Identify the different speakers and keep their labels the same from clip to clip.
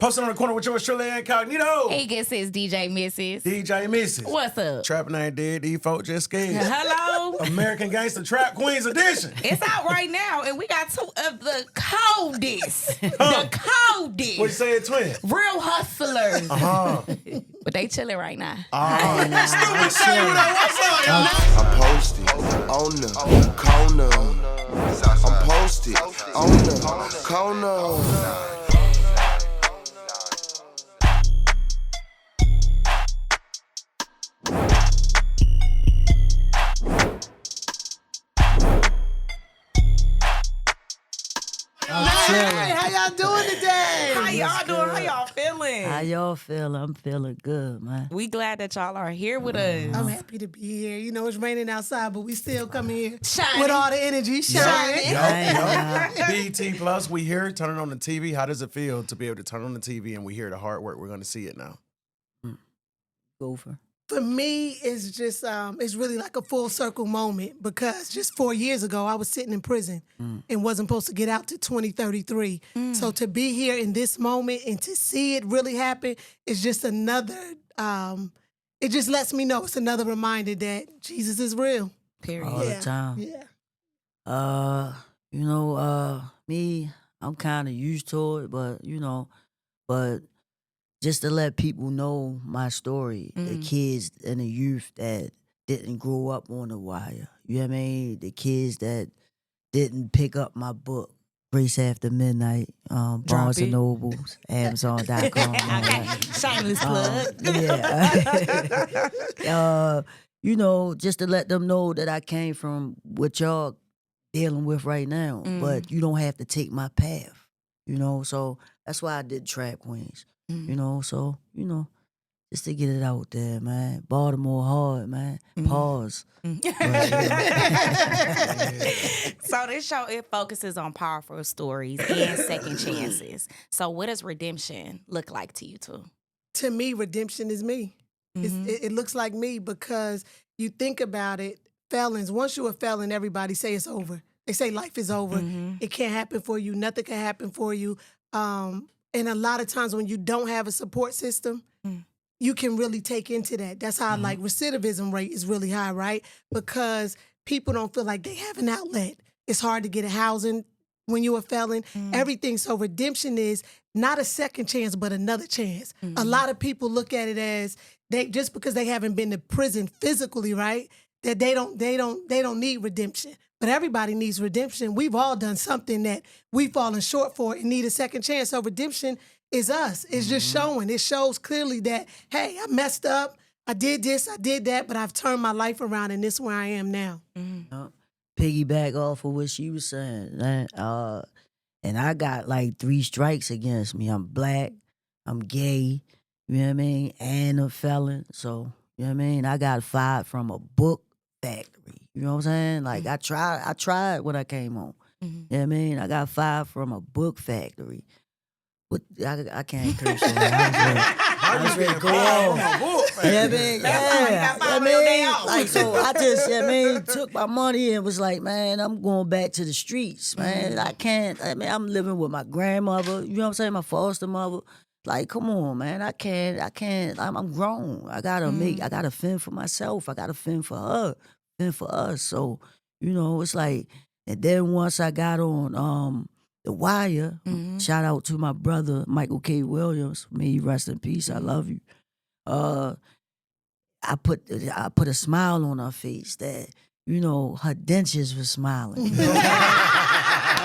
Speaker 1: Posting on the corner with yours truly, Incognito.
Speaker 2: Hey, guess it's DJ Misses.
Speaker 1: DJ Misses.
Speaker 2: What's up?
Speaker 1: Trapping ain't dead, these folks just scared.
Speaker 2: Hello.
Speaker 1: American Gangster Trap Queens edition.
Speaker 2: It's out right now, and we got two of the coldest. The coldest.
Speaker 1: What you say, twin?
Speaker 2: Real hustlers.
Speaker 1: Uh-huh.
Speaker 2: But they chilling right now.
Speaker 1: Stupid shit. What's up, y'all?
Speaker 3: I'm posted on the corner. I'm posted on the corner.
Speaker 4: Hey, how y'all doing today?
Speaker 2: How y'all doing? How y'all feeling?
Speaker 5: How y'all feel? I'm feeling good, man.
Speaker 2: We glad that y'all are here with us.
Speaker 4: I'm happy to be here. You know, it's raining outside, but we still come here
Speaker 2: Shining.
Speaker 4: with all the energy, shining.
Speaker 1: BET Plus, we here, turning on the TV. How does it feel to be able to turn on the TV and we hear the hard work? We're going to see it now.
Speaker 5: Gopher.
Speaker 4: For me, it's just, it's really like a full circle moment because just 4 years ago, I was sitting in prison and wasn't supposed to get out to 2033. So to be here in this moment and to see it really happen is just another, it just lets me know it's another reminder that Jesus is real.
Speaker 2: Period.
Speaker 5: All the time.
Speaker 4: Yeah.
Speaker 5: Me, I'm kind of used to it, but just to let people know my story, the kids and the youth that didn't grow up on the wire. You know what I mean? The kids that didn't pick up my book, Grace After Midnight, Barnes and Nobles, Amazon.com.
Speaker 2: Okay. Shameless plug.
Speaker 5: Just to let them know that I came from what y'all dealing with right now, but you don't have to take my path, so that's why I did Trap Queens. Just to get it out there, man. Baltimore hard, man. Pause.
Speaker 2: So this show, it focuses on powerful stories and second chances. So what does redemption look like to you two?
Speaker 4: To me, redemption is me. It looks like me because you think about it, felons, once you're a felon, everybody say it's over. They say life is over. It can't happen for you. Nothing can happen for you. And a lot of times when you don't have a support system, you can really take into that. That's how like recidivism rate is really high, right? Because people don't feel like they have an outlet. It's hard to get a housing when you're a felon. Everything. So redemption is not a second chance, but another chance. A lot of people look at it as just because they haven't been to prison physically, right? That they don't need redemption. But everybody needs redemption. We've all done something that we've fallen short for and need a second chance. So redemption is us. It's just showing. It shows clearly that, hey, I messed up. I did this, I did that, but I've turned my life around and this is where I am now.
Speaker 5: Piggyback off of what she was saying. And I got like 3 strikes against me. I'm black, I'm gay, you know what I mean, and a felon. So, you know what I mean? I got fired from a book factory. You know what I'm saying? Like I tried when I came home. You know what I mean? I got fired from a book factory. But I can't curse on that. I was ready to go on. I took my money and was like, man, I'm going back to the streets, man. I'm living with my grandmother, you know what I'm saying? My foster mother. Like, come on, man. I can't. I'm grown. I gotta fend for myself. I gotta fend for her. For us. So, it's like, and then once I got on The Wire, shout out to my brother, Michael K. Williams, may he rest in peace, I love you. I put a smile on her face that, her dentures were smiling.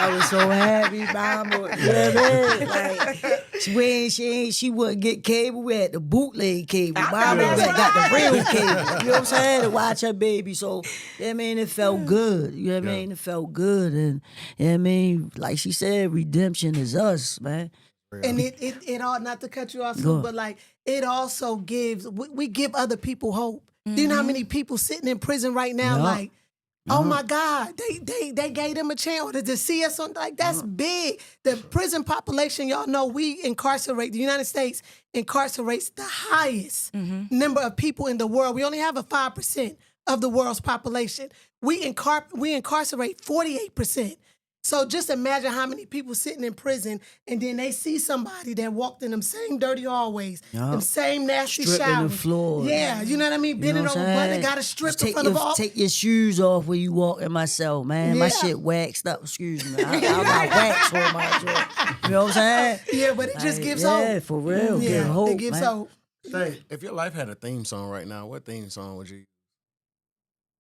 Speaker 5: I was so happy, mama. You know what I mean? She wouldn't get cable. We had the bootleg cable. Mama got the real cable. You know what I'm saying? To watch her baby. So, it felt good. You know what I mean? It felt good. And, like she said, redemption is us, man.
Speaker 4: And it all, not to cut you off, Snoop, but like, it also gives, we give other people hope. Do you know how many people sitting in prison right now, like, oh my God, they gave them a chance to see us on, like, that's big. The prison population, y'all know, we incarcerate, the United States incarcerates the highest number of people in the world. We only have a 5% of the world's population. We incarcerate 48%. So just imagine how many people sitting in prison and then they see somebody that walked in them same dirty hallways, them same nasty
Speaker 5: Stripping
Speaker 4: showers.
Speaker 5: the floor.
Speaker 4: Yeah, you know what I mean?
Speaker 5: You
Speaker 4: Bending
Speaker 5: know what
Speaker 4: over,
Speaker 5: I'm
Speaker 4: but
Speaker 5: saying?
Speaker 4: they got to strip
Speaker 5: Just
Speaker 4: in front of all.
Speaker 5: take your shoes off when you walk in my cell, man. My
Speaker 4: Yeah.
Speaker 5: shit waxed up. Excuse me. I got wax on my shit. You know what I'm saying?
Speaker 4: Yeah, but it just gives hope.
Speaker 5: Yeah, for real.
Speaker 4: Yeah,
Speaker 5: Give hope,
Speaker 4: it gives
Speaker 5: man.
Speaker 4: hope.
Speaker 1: Say, if your life had a theme song right now, what theme song would you?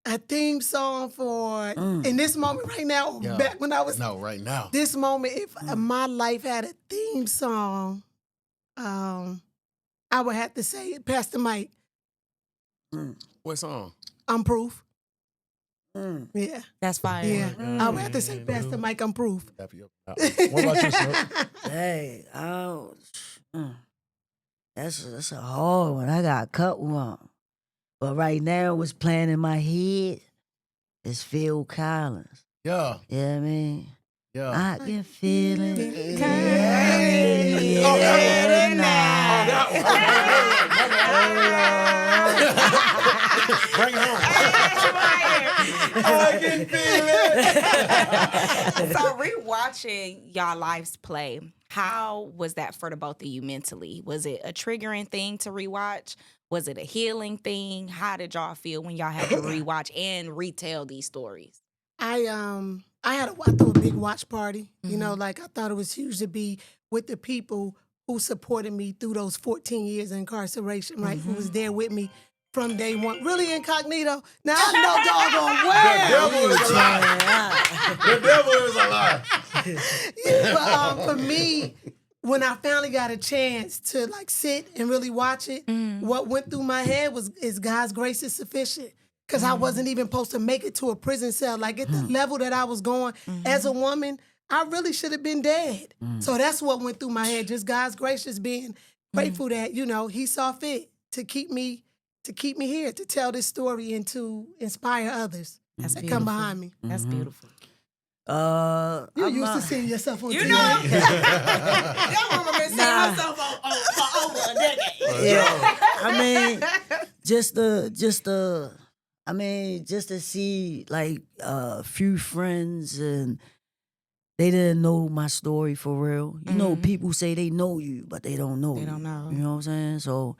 Speaker 4: A theme song for in this moment right now, or
Speaker 1: Yeah.
Speaker 4: back when I was
Speaker 1: No, right now.
Speaker 4: this moment, if my life had a theme song, I would have to say Pastor Mike,
Speaker 1: What song?
Speaker 4: I'm proof. Yeah.
Speaker 2: That's fire.
Speaker 4: Yeah. I would have to say Pastor Mike, I'm proof.
Speaker 1: What about you, Snoop?
Speaker 5: Hey, that's a hard one. I got a couple one. But right now, what's playing in my head is Phil Collins.
Speaker 1: Yeah,
Speaker 5: You know what I mean?
Speaker 1: yeah.
Speaker 5: I can feel it.
Speaker 1: Bring it home.
Speaker 2: I can feel it. So rewatching y'all lives play, how was that for the both of you mentally? Was it a triggering thing to rewatch? Was it a healing thing? How did y'all feel when y'all had to rewatch and retell these stories?
Speaker 4: I threw a big watch party. You know, like I thought it was huge to be with the people who supported me through those 14 years of incarceration, right? Who was there with me from day one. Really incognito. Now I know doggone well.
Speaker 1: The devil is alive.
Speaker 4: But for me, when I finally got a chance to like sit and really watch it, what went through my head is God's grace is sufficient. Because I wasn't even supposed to make it to a prison cell. Like at the level that I was going as a woman, I really should have been dead. So that's what went through my head. Just God's grace, just being grateful that, you know, he saw fit to keep me here, to tell this story and to inspire others that come behind me.
Speaker 2: That's beautiful.
Speaker 4: You used to seeing yourself on TV.
Speaker 2: That woman been seeing herself for over a decade.
Speaker 5: Yeah. I mean, just to see like a few friends and they didn't know my story for real. You know, people say they know you, but they don't know.
Speaker 2: They don't know.
Speaker 5: You know what I'm saying? So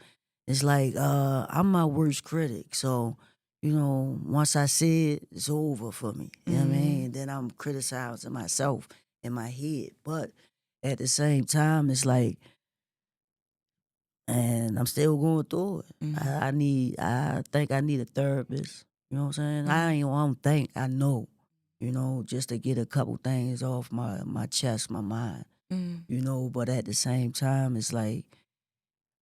Speaker 5: it's like I'm my worst critic. So, you know, once I see it, it's over for me. You know what I mean? Then I'm criticizing myself in my head. But at the same time, it's like, and I'm still going through it. I think I need a therapist. You know what I'm saying? I don't think, I know. You know, just to get a couple things off my chest, my mind. You know, but at the same time, it's like,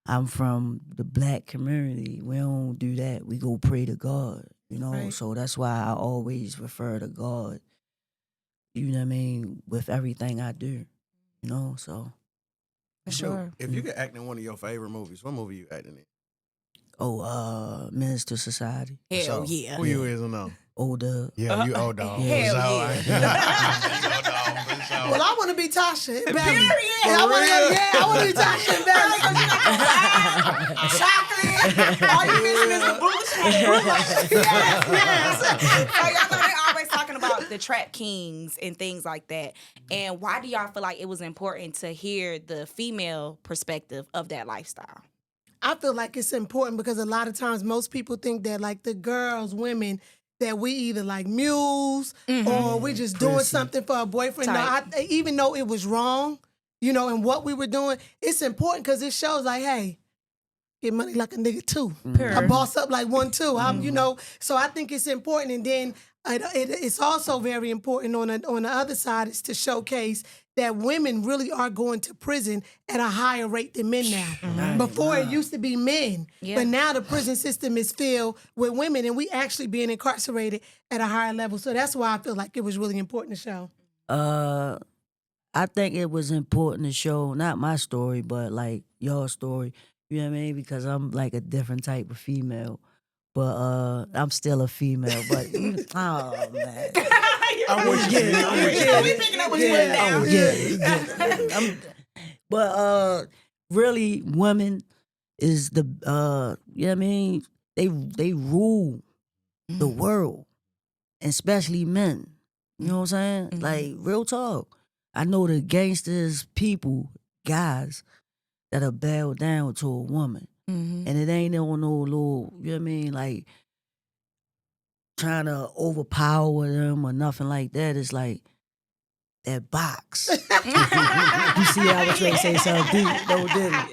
Speaker 5: I'm from the black community. We don't do that. We go pray to God, you know?
Speaker 4: Right.
Speaker 5: So that's why I always refer to God, you know what I mean, with everything I do, you know? So.
Speaker 2: For sure.
Speaker 1: If you could act in one of your favorite movies, what movie you acting in?
Speaker 5: Menace to Society.
Speaker 2: Hell
Speaker 1: So,
Speaker 2: yeah.
Speaker 1: Who you is or no?
Speaker 5: Older.
Speaker 1: Yeah, you old dog.
Speaker 2: Hell
Speaker 4: Well, I want to be Tasha in Barry.
Speaker 2: Period.
Speaker 4: I want to be Tasha in Barry.
Speaker 2: Chocolate. All you missing is the bullshit. Yes. So y'all know they always talking about the trap kings and things like that. And why do y'all feel like it was important to hear the female perspective of that lifestyle?
Speaker 4: I feel like it's important because a lot of times most people think that like the girls, women, that we either like mules or we just doing something for a boyfriend. No, even though it was wrong, you know, and what we were doing, it's important because it shows like, hey, get money like a nigga too. I boss up like one too. I'm, you know, so I think it's important. And then it's also very important on the other side is to showcase that women really are going to prison at a higher rate than men now. Before it used to be men, but now the prison system is filled with women and we actually being incarcerated at a higher level. So that's why I feel like it was really important to show.
Speaker 5: I think it was important to show, not my story, but like your story, you know what I mean? Because I'm like a different type of female. But I'm still a female, but oh man.
Speaker 2: We picking up what you put down.
Speaker 5: But really, women is the you know what I mean? They rule the world, and especially men. You know what I'm saying? Like, real talk. I know the gangsters, people, guys that are bowed down to a woman. And it ain't on no little, you know what I mean? Like, trying to overpower them or nothing like that. It's like that box. You see, I was trying to say something deep, no, did it?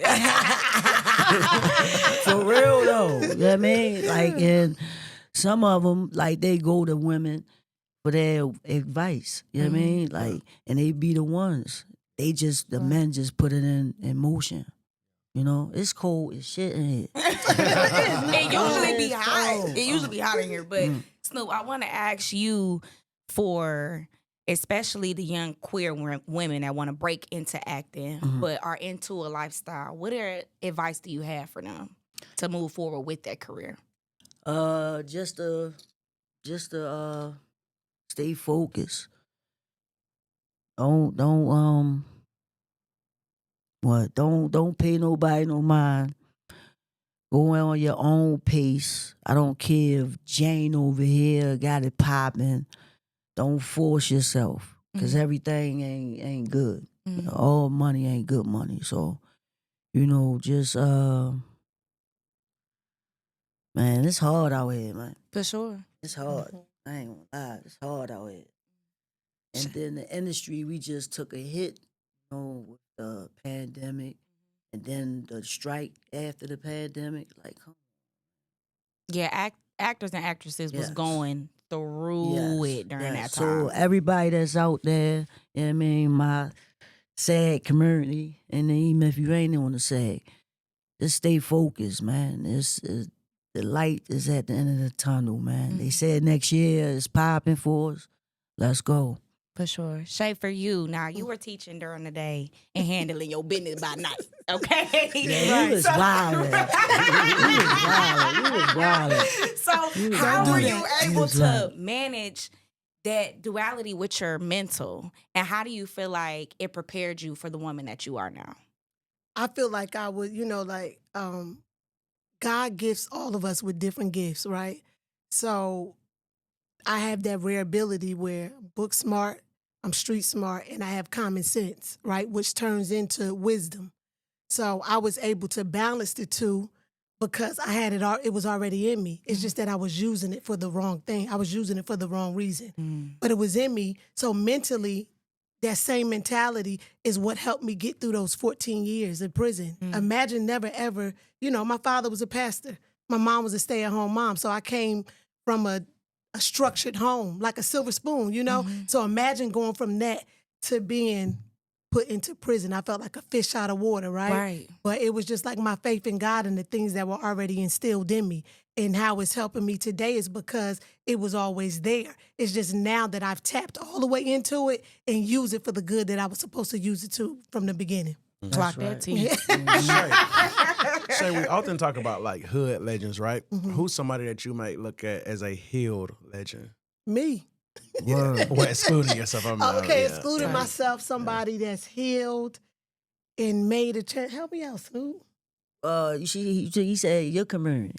Speaker 5: For real, though. You know what I mean? Like, and some of them, like, they go to women for their advice. You know what I mean? Like, and they be the ones. They just, the men just put it in motion. You know, it's cold as shit in here.
Speaker 2: It usually be hot.
Speaker 5: cold.
Speaker 2: It usually be hot in here. But Snoop, I want to ask you for especially the young queer women that want to break into acting but are into a lifestyle. What advice do you have for them to move forward with that career?
Speaker 5: Just to stay focused. Don't pay nobody no mind. Go on your own pace. I don't care if Jane over here got it popping. Don't force yourself, because everything ain't good. All money ain't good money. So, you know, just man, it's hard out here, man.
Speaker 2: For sure.
Speaker 5: It's hard. I ain't gonna lie. It's hard out here. And then the industry, we just took a hit, you know, with the pandemic, and then the strike after the pandemic. Like, come on.
Speaker 2: Yeah, actors and actresses was
Speaker 5: Yes.
Speaker 2: going through it during that time.
Speaker 5: So everybody that's out there, you know what I mean, my SAG community, and then even if you ain't on the SAG, just stay focused, man. The light is at the end of the tunnel, man. They said next year is popping for us. Let's go.
Speaker 2: For sure. Shay, for you, now you were teaching during the day and handling your business by night, okay?
Speaker 5: Yeah, you was wildin'. You was wildin'.
Speaker 2: So
Speaker 5: was
Speaker 2: how
Speaker 5: wildin'.
Speaker 2: were you
Speaker 5: You
Speaker 2: able
Speaker 5: was
Speaker 2: to
Speaker 5: wildin'.
Speaker 2: manage that duality with your mental? And how do you feel like it prepared you for the woman that you are now?
Speaker 4: I feel like I would, God gifts all of us with different gifts, right? So I have that rare ability where I'm book smart, I'm street smart, and I have common sense, right? Which turns into wisdom. So I was able to balance the two because I had it was already in me. It's just that I was using it for the wrong thing. I was using it for the wrong reason. But it was in me. So mentally, that same mentality is what helped me get through those 14 years in prison. Imagine never ever, my father was a pastor. My mom was a stay-at-home mom. So I came from a structured home, like a silver spoon, So imagine going from that to being put into prison. I felt like a fish out of water, right?
Speaker 2: Right.
Speaker 4: But it was just like my faith in God and the things that were already instilled in me. And how it's helping me today is because it was always there. It's just now that I've tapped all the way into it and use it for the good that I was supposed to use it to from the beginning.
Speaker 2: Clock that T.
Speaker 1: Shay, we often talk about like hood legends, right? Who's somebody that you might look at as a healed legend?
Speaker 4: Me.
Speaker 1: Well, excluding yourself.
Speaker 4: Excluding myself, somebody that's healed and made a change. Help me out, Snoop.
Speaker 5: He said your community.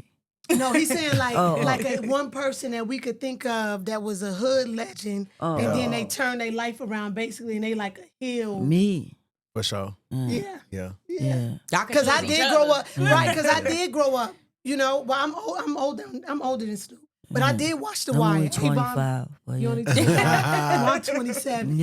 Speaker 4: No, he's saying like one person that we could think of that was a hood legend, and then they turn their life around basically, and they like a healed.
Speaker 5: Me.
Speaker 1: For sure.
Speaker 4: Yeah.
Speaker 2: Because
Speaker 4: I did grow up, right? Because I did grow up. Well, I'm older than Snoop. But I did watch The
Speaker 5: I'm
Speaker 4: Wire.
Speaker 5: only 25. Well,
Speaker 4: You
Speaker 5: yeah.
Speaker 4: only 25. I'm 27.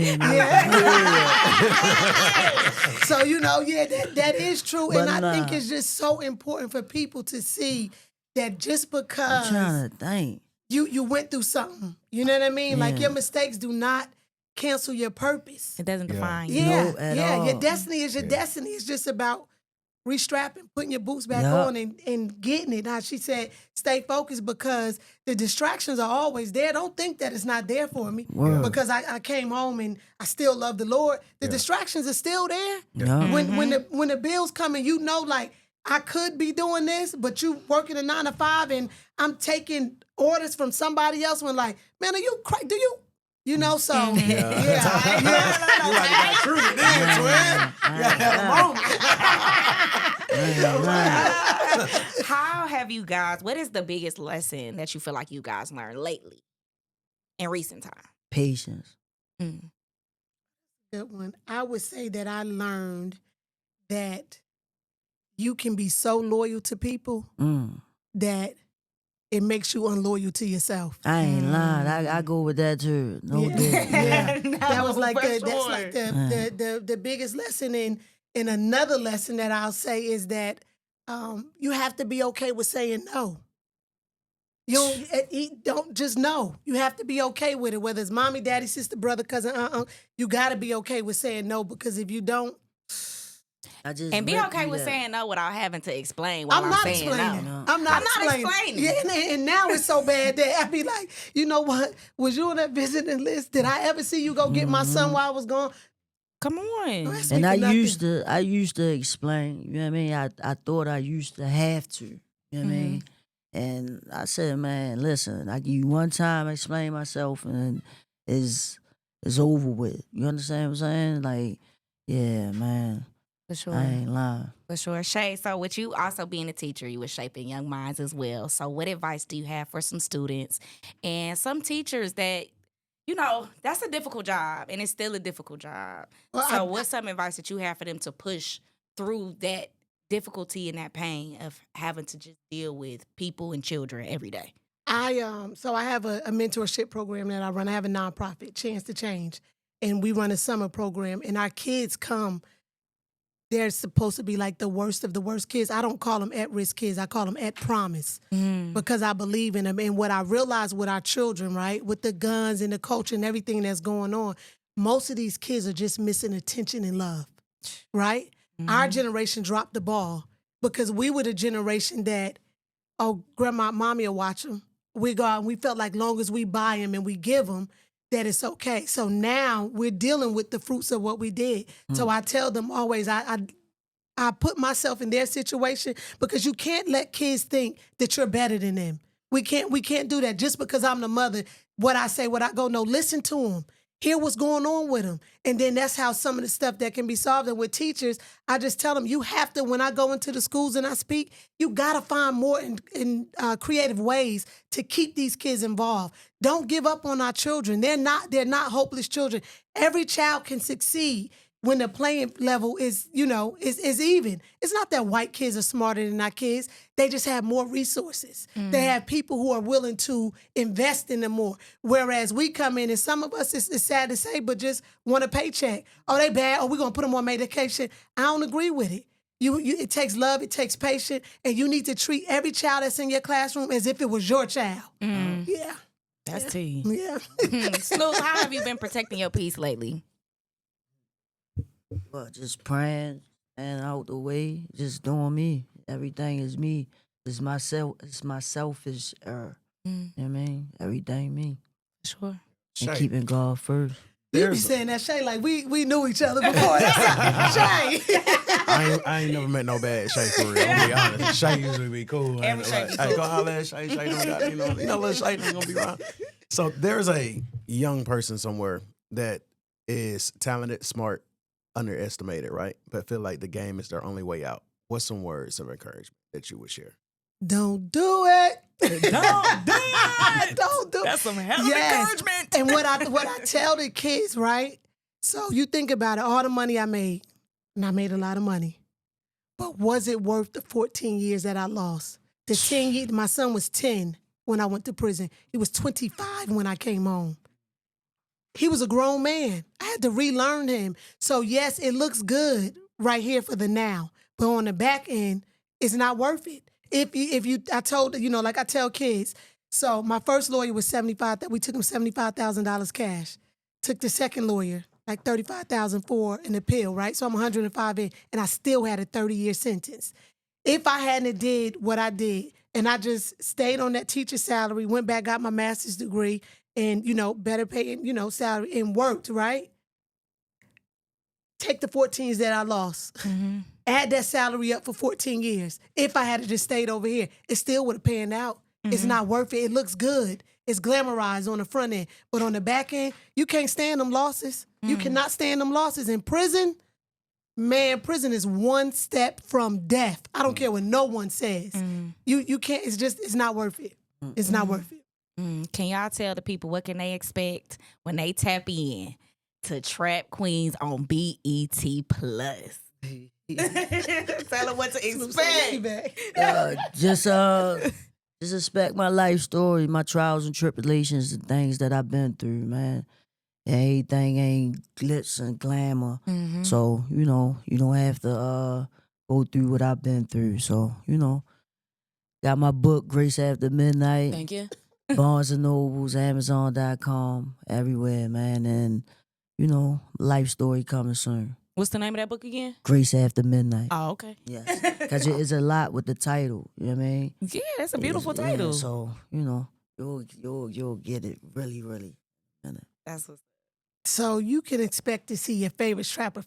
Speaker 4: So, that is true.
Speaker 5: But
Speaker 4: and I think it's just so important for people to see that just
Speaker 5: I'm
Speaker 4: because
Speaker 5: trying to think.
Speaker 4: you went through something, you know what I mean? Like your mistakes do not cancel your purpose.
Speaker 2: It doesn't define you.
Speaker 4: Yeah,
Speaker 5: No, at
Speaker 4: yeah.
Speaker 5: all.
Speaker 4: Your destiny is your destiny. It's just about restrapping, putting your boots back
Speaker 5: Yup.
Speaker 4: on and getting it. Now, she said, stay focused because the distractions are always there. Don't think that it's not there for me.
Speaker 5: Word.
Speaker 4: Because I came home and I still love the Lord. The distractions are still there.
Speaker 5: Yeah.
Speaker 4: When the bills come and like, I could be doing this, but you working a 9 to 5 and I'm taking orders from somebody else when like, man, are you crazy? Do you? So
Speaker 1: You like got treated then, twin. You had a moment.
Speaker 2: How have you guys, what is the biggest lesson that you feel like you guys learned lately in recent time?
Speaker 5: patience.
Speaker 4: Good one. I would say that I learned that you can be so loyal to people that it makes you unloyal to yourself.
Speaker 5: I ain't lying. I go with that too. No doubt.
Speaker 4: Yeah. That was like
Speaker 2: for
Speaker 4: that's
Speaker 2: sure.
Speaker 4: like the biggest lesson. And another lesson that I'll say is that you have to be okay with saying no. Don't just know. You have to be okay with it, whether it's mommy, daddy, sister, brother, cousin, you got to be okay with saying no, because if you don't,
Speaker 2: And be okay with saying no without having to explain why I'm
Speaker 4: not
Speaker 2: saying
Speaker 4: explaining.
Speaker 2: no.
Speaker 4: I'm not
Speaker 2: explaining.
Speaker 4: Yeah, and now it's so bad that I be like, you know what? Was you on that visiting list? Did I ever see you go get my son while I was gone?
Speaker 2: Come on.
Speaker 5: And I used to explain, you know what I mean? I thought I used to have to, you know what I mean? And I said, man, listen, I give you one time, I explain myself, and it's over with. You understand what I'm saying? Like, yeah, man.
Speaker 2: For sure.
Speaker 5: I ain't lying.
Speaker 2: For sure. Shay, so with you also being a teacher, you were shaping young minds as well. So what advice do you have for some students and some teachers that, you know, that's a difficult job and it's still a difficult job.
Speaker 4: Well,
Speaker 2: what's some advice that you have for them to push through that difficulty and that pain of having to just deal with people and children every day?
Speaker 4: I have a mentorship program that I run. I have a nonprofit, Chance to Change, and we run a summer program. And our kids come. They're supposed to be like the worst of the worst kids. I don't call them at-risk kids. I call them at promise because I believe in them. And what I realize with our children, right, with the guns and the culture and everything that's going on, most of these kids are just missing attention and love, right? Our generation dropped the ball because we were the generation that, oh, grandma, mommy will watch them. We go out and we felt like long as we buy them and we give them, that it's okay. So now we're dealing with the fruits of what we did. So I tell them always, I put myself in their situation because you can't let kids think that you're better than them. We can't do that just because I'm the mother. What I say, what I go, no, listen to them. Hear what's going on with them. And then that's how some of the stuff that can be solved. And with teachers, I just tell them, you have to, when I go into the schools and I speak, you got to find more in creative ways to keep these kids involved. Don't give up on our children. They're not hopeless children. Every child can succeed when the playing level is even. It's not that white kids are smarter than our kids. They just have more resources. They have people who are willing to invest in them more. Whereas we come in and some of us, it's sad to say, but just want a paycheck. Oh, they bad. Oh, we're going to put them on medication. I don't agree with it. It takes love, it takes patience, and you need to treat every child that's in your classroom as if it was your child. Yeah.
Speaker 2: That's tea.
Speaker 4: Yeah.
Speaker 2: Snoop, how have you been protecting your peace lately?
Speaker 5: Well, just praying and out the way, just doing me. Everything is me. It's myself. It's my selfish. You know what I mean? Everything me.
Speaker 2: Sure.
Speaker 5: And
Speaker 1: Shay.
Speaker 5: keeping God first.
Speaker 4: You be saying that, Shay, like we knew each other before. Shay.
Speaker 1: I ain't never met no bad Shay for real. I'm gonna be honest. Shay usually be cool.
Speaker 2: Every Shay be
Speaker 1: Hey,
Speaker 2: cool.
Speaker 1: go holler at Shay. Shay don't got, little Shay ain't gonna be around. So there's a young person somewhere that is talented, smart, underestimated, right? But feel like the game is their only way out. What's some words of encouragement that you would share?
Speaker 4: Don't do it.
Speaker 2: Don't do it.
Speaker 4: Don't do it.
Speaker 2: That's some hell of encouragement.
Speaker 4: And what I tell the kids, right? So you think about it, all the money I made, and I made a lot of money. But was it worth the 14 years that I lost? The 10 years, my son was 10 when I went to prison. He was 25 when I came home. He was a grown man. I had to relearn him. So yes, it looks good right here for the now, but on the back end, it's not worth it. I told, like I tell kids, so my first lawyer was $75,000. We took him $75,000 cash. Took the second lawyer, like $35,000 for an appeal, right? So I'm 105 in, and I still had a 30-year sentence. If I hadn't did what I did, and I just stayed on that teacher salary, went back, got my master's degree, and, better paying, salary, and worked, right? Take the 14 years that I lost. Add that salary up for 14 years. If I had just stayed over here, it still would have panned out. It's not worth it. It looks good. It's glamorized on the front end. But on the back end, you can't stand them losses. You cannot stand them losses. In prison, man, prison is one step from death. I don't care what no one says. You can't, it's not worth it. It's not worth it.
Speaker 2: Can y'all tell the people what can they expect when they tap in to Trap Queens on BET Plus? Tell them what to expect.
Speaker 5: Just expect my life story, my trials and tribulations, and things that I've been through, man. And everything ain't glitz and glamour. So, you don't have to go through what I've been through. So, got my book, Grace After Midnight.
Speaker 2: Thank you.
Speaker 5: Barnes and Nobles, Amazon.com, everywhere, man. And, life story coming soon.
Speaker 2: What's the name of that book again?
Speaker 5: Grace After Midnight.
Speaker 2: Oh, okay.
Speaker 5: Yes. Because it is a lot with the title. You know what I mean?
Speaker 2: Yeah, that's a beautiful title.
Speaker 5: Yeah, so, you'll get it really, really.
Speaker 2: That's what's
Speaker 4: So you can expect to see your favorite trapper.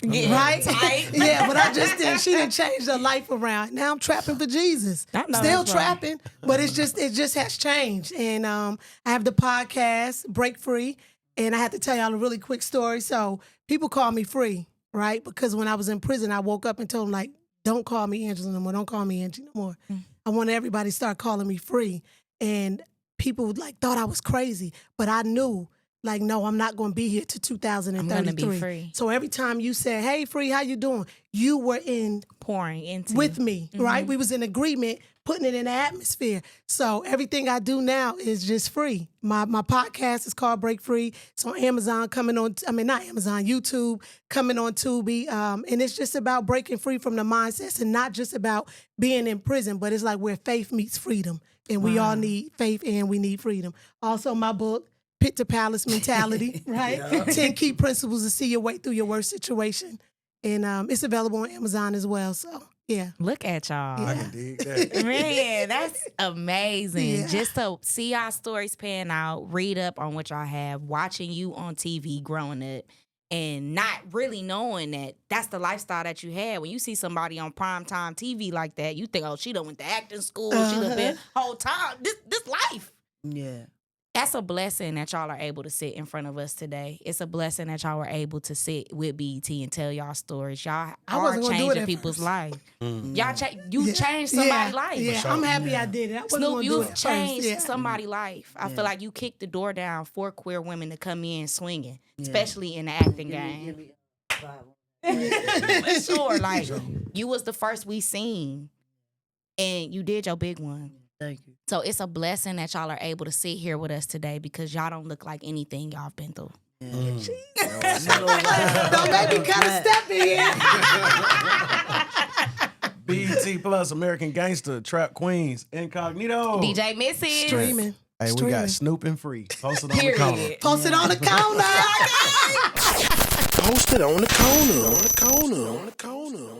Speaker 2: Yeah.
Speaker 4: Right?
Speaker 2: Tight.
Speaker 4: Yeah, but I just did. She didn't change her life around. Now I'm trapping for Jesus.
Speaker 2: I know
Speaker 4: Still
Speaker 2: that's right.
Speaker 4: trapping, but it just has changed. And I have the podcast, Break Free, and I have to tell y'all a really quick story. So people call me Free, right? Because when I was in prison, I woke up and told them, like, don't call me Angela no more. Don't call me Angie no more. I wanted everybody to start calling me Free. And people thought I was crazy, but I knew, no, I'm not going to be here to 2033.
Speaker 2: I'm gonna be free.
Speaker 4: So every time you said, hey, Free, how you doing? You were in
Speaker 2: pouring into
Speaker 4: with me, right? We was in agreement, putting it in the atmosphere. So everything I do now is just free. My podcast is called Break Free. It's on Amazon, YouTube, coming on Tubi. And it's just about breaking free from the mindsets and not just about being in prison, but it's like where faith meets freedom. And we all need faith and we need freedom. Also, my book, Pit to Palace Mentality, right? 10 Key Principles to See Your Way Through Your Worst Situation. And it's available on Amazon as well. So, yeah.
Speaker 2: Look at y'all.
Speaker 1: I can dig that.
Speaker 2: Man, that's amazing.
Speaker 4: Yeah.
Speaker 2: Just to see y'all stories pan out, read up on what y'all have, watching you on TV growing up, and not really knowing that that's the lifestyle that you had. When you see somebody on primetime TV like that, you think, oh, she done went to acting school. She done been whole time. This life.
Speaker 5: Yeah.
Speaker 2: That's a blessing that y'all are able to sit in front of us today. It's a blessing that y'all were able to sit with BET and tell y'all stories. Y'all
Speaker 4: I
Speaker 2: are
Speaker 4: wasn't gonna do it
Speaker 2: changing
Speaker 4: at
Speaker 2: people's
Speaker 4: first.
Speaker 2: life. Y'all changed somebody's life.
Speaker 4: Yeah, I'm happy I did it. I wasn't
Speaker 2: Snoop,
Speaker 4: gonna do it
Speaker 2: you've
Speaker 4: at first.
Speaker 2: changed
Speaker 4: Yeah.
Speaker 2: somebody's life. I feel like you kicked the door down for queer women to come in swinging, especially in the acting game. For sure, you was the first we seen, and you did your big one.
Speaker 5: Thank you.
Speaker 2: So it's a blessing that y'all are able to sit here with us today because y'all don't look like anything y'all been through.
Speaker 5: Yeah.
Speaker 4: Don't make me cut a step in here.
Speaker 1: BET Plus, American Gangster Trap Queens, Incognito.
Speaker 2: DJ Misses.
Speaker 4: Streaming.
Speaker 1: Hey, we got Snoop and Free. Posted on the
Speaker 2: Period.
Speaker 1: counter.
Speaker 4: Post it on the counter.
Speaker 3: Posted on the corner.